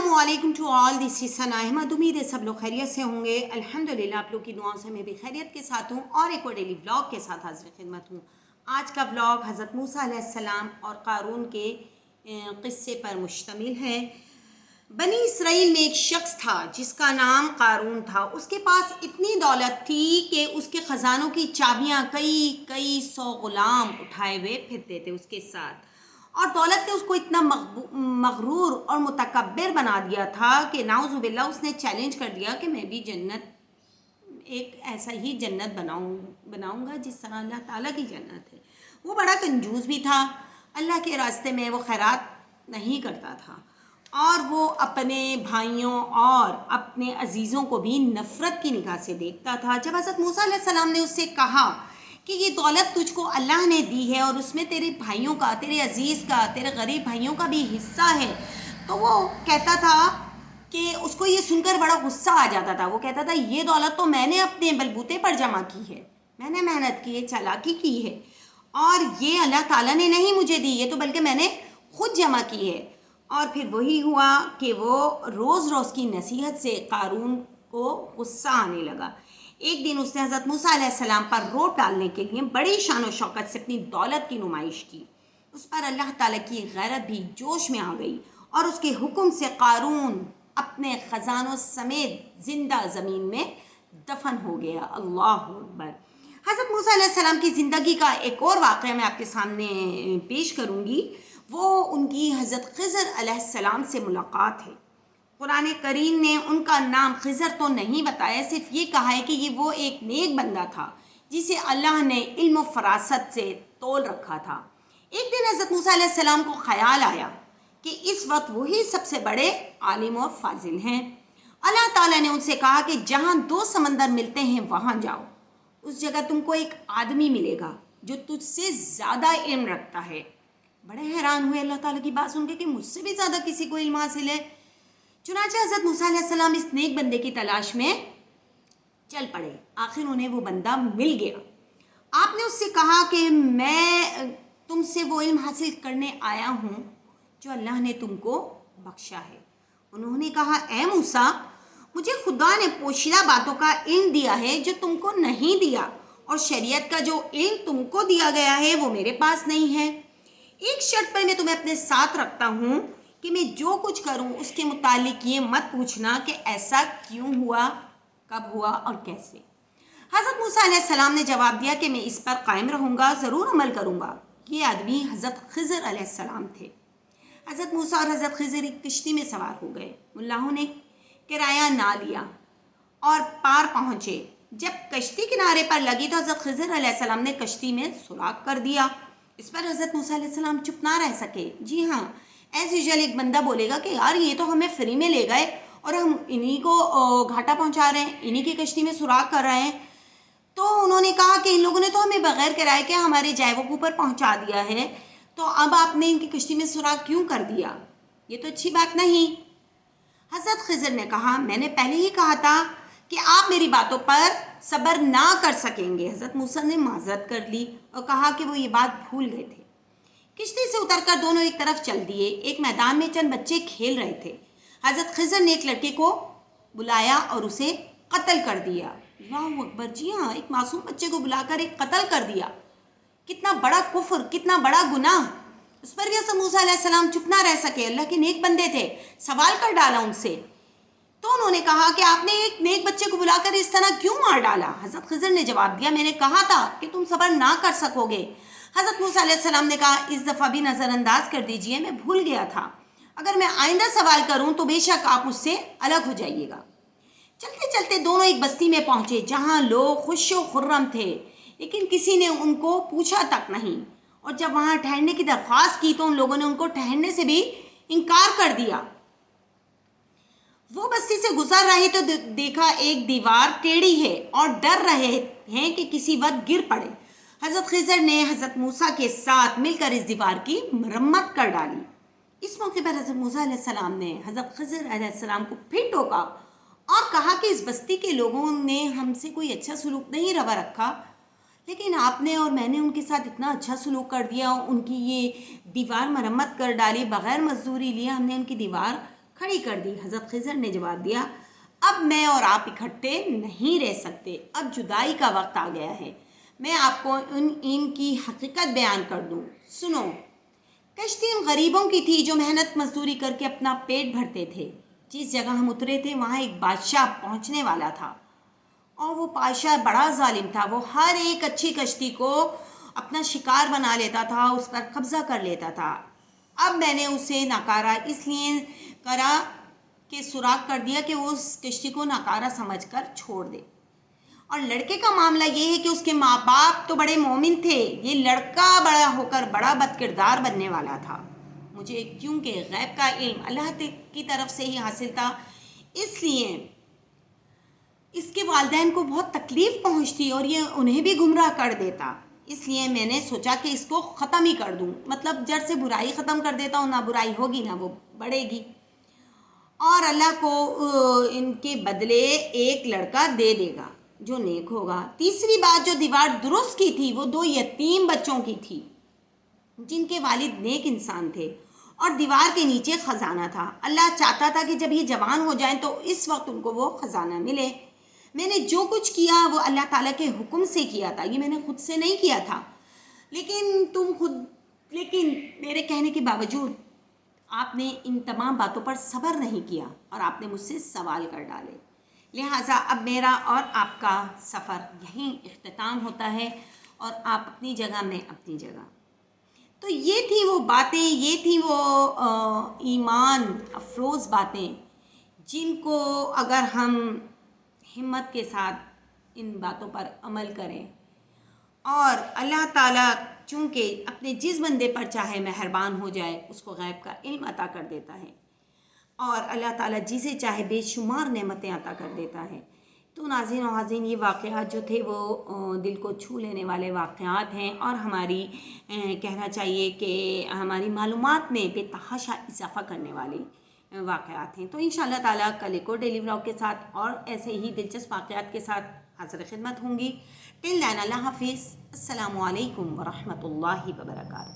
अस्सलामु अलैकुम to all, this is सना अहमद। उम्मीद है सब लोग खैरियत से होंगे। अल्हम्दुलिल्लाह आप लोग की दुआओं से मैं भी खैरियत के साथ हूँ और एक और डेली व्लॉग के साथ हाजिर खिदमत हूँ। आज का व्लॉग हज़रत मूसा अलैहिस्सलाम और क़ारून के क़िस्से पर मुश्तमिल है। बनी इसराइल में एक शख्स था जिसका नाम क़ारून था। उसके पास इतनी दौलत थी कि उसके ख़जानों की चाबियाँ कई सौ ग़ुलाम उठाए हुए फिरते थे उसके साथ। और दौलत ने उसको इतना मगरूर और मुतकब्बिर बना दिया था कि नाउज़ुबिल्लाह उसने चैलेंज कर दिया कि मैं भी जन्नत, एक ऐसा ही जन्नत बनाऊंगा जिस तरह अल्लाह ताला की जन्नत है। वो बड़ा कंजूस भी था, अल्लाह के रास्ते में वो खैरात नहीं करता था और वो अपने भाइयों और अपने अजीज़ों को भी नफ़रत की निगाह से देखता था। जब हज़रत मूसा अलैहिस्सलाम ने उससे कहा कि ये दौलत तुझको अल्लाह ने दी है और उसमें तेरे भाइयों का, तेरे अजीज़ का, तेरे गरीब भाइयों का भी हिस्सा है, तो वो कहता था कि उसको ये सुनकर बड़ा गुस्सा आ जाता था। वो कहता था ये दौलत तो मैंने अपने बलबूते पर जमा की है, मैंने मेहनत की है, चालाकी की है और ये अल्लाह ताला ने नहीं मुझे दी, ये तो बल्कि मैंने खुद जमा की है। और फिर वही हुआ कि वो रोज़ रोज़ की नसीहत से क़ारून को गुस्सा आने लगा। एक दिन उसने हज़रत मूसा अलैहिस्सलाम पर रोट डालने के लिए बड़ी शान व शौकत से अपनी दौलत की नुमाइश की। उस पर अल्लाह ताला की गैरत भी जोश में आ गई और उसके हुक्म से क़ारून अपने ख़जानों समेत ज़िंदा ज़मीन में दफन हो गया। अल्लाह अकबर। हज़रत मूसा अलैहिस्सलाम की ज़िंदगी का एक और वाक़या मैं आपके सामने पेश करूँगी। वो उनकी हज़रत ख़िज़र अलैहिस्सलाम से मुलाकात है। कुरान करीम ने उनका नाम ख़िज़र तो नहीं बताया, सिर्फ ये कहा है कि ये वो एक नेक बंदा था जिसे अल्लाह ने इल्म व फ़रासत से तोल रखा था। एक दिन हज़रत मूसा अलैहिस्सलाम को ख़याल आया कि इस वक्त वही सबसे बड़े आलिम और फाजिल हैं। अल्लाह ताला ने उनसे कहा कि जहाँ दो समंदर मिलते हैं वहाँ जाओ, उस जगह तुमको एक आदमी मिलेगा जो तुझसे ज़्यादा इल्म रखता है। बड़े हैरान हुए अल्लाह ताला की बात सुनकर कि मुझसे भी ज़्यादा किसी को इल्म हासिल है। चुनांचे हज़रत मूसा अलैहिस्सलाम इस नेक बंदे की तलाश में चल पड़े। आखिर उन्हें वो बंदा मिल गया। आपने उससे कहा कि मैं तुमसे वो इल्म हासिल करने आया हूँ जो अल्लाह ने तुमको बख्शा है। उन्होंने कहा, ए मूसा, मुझे खुदा ने पोशीदा बातों का इल्म दिया है जो तुमको नहीं दिया, और शरीयत का जो इल्म तुमको दिया गया है वो मेरे पास नहीं है। एक शर्त पर मैं तुम्हें अपने साथ रखता हूँ कि मैं जो कुछ करूँ उसके मुतालिक ये मत पूछना कि ऐसा क्यों हुआ, कब हुआ और कैसे। हज़रत मूसा अलैहिस्सलाम ने जवाब दिया कि मैं इस पर कायम रहूँगा, ज़रूर अमल करूँगा। ये आदमी हज़रत ख़िज़र अलैहिस्सलाम थे। हज़रत मूसा और हज़रत ख़िज़र एक किश्ती में सवार हो गए। मुल्लाहों ने किराया ना लिया और पार पहुँचे। जब कश्ती किनारे पर लगी तो हज़रत ख़िज़र अलैहिस्सलाम ने कश्ती में सुराख कर दिया। इस पर हज़रत मूसा अलैहिस्सलाम चुप ना रह सके। जी हाँ, एज़ यूजुअल एक बंदा बोलेगा कि यार ये तो हमें फ्री में ले गए और हम इन्हीं को घाटा पहुंचा रहे हैं, इन्हीं की कश्ती में सुराख कर रहे हैं। तो उन्होंने कहा कि इन लोगों ने तो हमें बगैर किराए के हमारे जायवों पर पहुंचा दिया है, तो अब आपने इनकी कश्ती में सुराख क्यों कर दिया, ये तो अच्छी बात नहीं। हज़रत ख़िज़र ने कहा, मैंने पहले ही कहा था कि आप मेरी बातों पर सब्र ना कर सकेंगे। हज़रत मूसा ने माज़रत कर ली और कहा कि वो ये बात भूल गए थे। किश्ती से उतरकर दोनों एक तरफ चल दिए। एक मैदान में चंद बच्चे खेल रहे थे। हज़रत ख़िज़र ने एक लड़के को बुलाया और उसे कत्ल कर दिया। अल्लाहु अकबर। जी हाँ, एक मासूम बच्चे को बुलाकर एक कत्ल कर दिया। कितना बड़ा कुफ्र, कितना बड़ा गुनाह। उस पर भी हज़रत मूसा अलैहिस्सलाम चुप ना रह सके। अल्लाह के नेक बंदे थे, सवाल कर डाला उनसे। तो उन्होंने कहा कि आपने एक नेक बच्चे को बुलाकर इस तरह क्यों मार डाला। हज़रत ख़िज़र ने जवाब दिया, मैंने कहा था कि तुम सब्र ना कर सकोगे। हज़रत मूसा अलैहिस्सलाम ने कहा, इस दफ़ा भी नज़रअंदाज कर दीजिए, मैं भूल गया था। अगर मैं आइंदा सवाल करूं तो बेशक आप मुझसे अलग हो जाइएगा। चलते चलते दोनों एक बस्ती में पहुंचे जहां लोग खुश व खुर्रम थे, लेकिन किसी ने उनको पूछा तक नहीं। और जब वहां ठहरने की दरख्वास्त की तो उन लोगों ने उनको ठहरने से भी इनकार कर दिया। वो बस्ती से गुजर रहे तो देखा एक दीवार टेढ़ी है और डर रहे हैं कि किसी वक्त गिर पड़े। हज़रत ख़िज़र ने हज़रत मूसा के साथ मिलकर इस दीवार की मरम्मत कर डाली। इस मौके पर हज़रत मूसा अलैहिस्सलाम ने हज़रत ख़िज़र अलैहिस्सलाम को फिर टोका और कहा कि इस बस्ती के लोगों ने हमसे कोई अच्छा सलूक नहीं रवा रखा, लेकिन आपने और मैंने उनके साथ इतना अच्छा सलूक कर दिया, उनकी ये दीवार मरम्मत कर डाली, बग़ैर मजदूरी लिए हमने उनकी दीवार کھڑی کر دی۔ حضرت خضر نے جواب دیا، اب میں اور آپ اکٹھے نہیں رہ سکتے، اب جدائی کا وقت آ گیا ہے۔ میں آپ کو ان کی حقیقت بیان کر دوں، سنو۔ کشتی ان غریبوں کی تھی جو محنت مزدوری کر کے اپنا پیٹ بھرتے تھے۔ جس جگہ ہم اترے تھے وہاں ایک بادشاہ پہنچنے والا تھا، اور وہ بادشاہ بڑا ظالم تھا۔ وہ ہر ایک اچھی کشتی کو اپنا شکار بنا لیتا تھا، اس پر قبضہ کر لیتا تھا۔ اب میں نے اسے ناکارہ اس لیے کرا کہ سوراخ کر دیا کہ وہ اس کشتی کو ناکارہ سمجھ کر چھوڑ دے۔ اور لڑکے کا معاملہ یہ ہے کہ اس کے ماں باپ تو بڑے مومن تھے، یہ لڑکا بڑا ہو کر بڑا بد کردار بننے والا تھا۔ مجھے کیونکہ غیب کا علم اللہ کی طرف سے ہی حاصل تھا، اس لیے اس کے والدین کو بہت تکلیف پہنچتی اور یہ انہیں بھی گمراہ کر دیتا۔ اس لیے میں نے سوچا کہ اس کو ختم ہی کر دوں، مطلب جڑ سے برائی ختم کر دیتا ہوں، نہ برائی ہوگی نہ وہ بڑھے گی، اور اللہ کو ان کے بدلے ایک لڑکا دے دے گا جو نیک ہوگا۔ تیسری بات جو دیوار درست کی تھی وہ 2 یتیم بچوں کی تھی جن کے والد نیک انسان تھے، اور دیوار کے نیچے خزانہ تھا۔ اللہ چاہتا تھا کہ جب یہ جوان ہو جائیں تو اس وقت ان کو وہ خزانہ ملے۔ میں نے جو کچھ کیا وہ اللہ تعالیٰ کے حکم سے کیا تھا، یہ میں نے خود سے نہیں کیا تھا، لیکن میرے کہنے کے باوجود آپ نے ان تمام باتوں پر صبر نہیں کیا اور آپ نے مجھ سے سوال کر ڈالے۔ لہٰذا اب میرا اور آپ کا سفر یہیں اختتام ہوتا ہے، اور آپ اپنی جگہ، میں اپنی جگہ۔ تو یہ تھی وہ باتیں، یہ تھی وہ ایمان افروز باتیں جن کو اگر ہم ہمت کے ساتھ ان باتوں پر عمل کریں، اور اللہ تعالیٰ چونکہ اپنے جس بندے پر چاہے مہربان ہو جائے اس کو غیب کا علم عطا کر دیتا ہے، اور اللہ تعالیٰ جسے چاہے بے شمار نعمتیں عطا کر دیتا ہے۔ تو ناظرین و حاضرین، یہ واقعات جو تھے وہ دل کو چھو لینے والے واقعات ہیں، اور ہماری کہنا چاہیے کہ ہماری معلومات میں بے تحاشا اضافہ کرنے والے واقعات ہیں۔ تو انشاءاللہ تعالیٰ کل ایک اور ڈیلی ولاگ کے ساتھ اور ایسے ہی دلچسپ واقعات کے ساتھ حاضر خدمت ہوں گی۔ ٹل دین اللہ حافظ، السلام علیکم ورحمۃ اللہ وبرکاتہ۔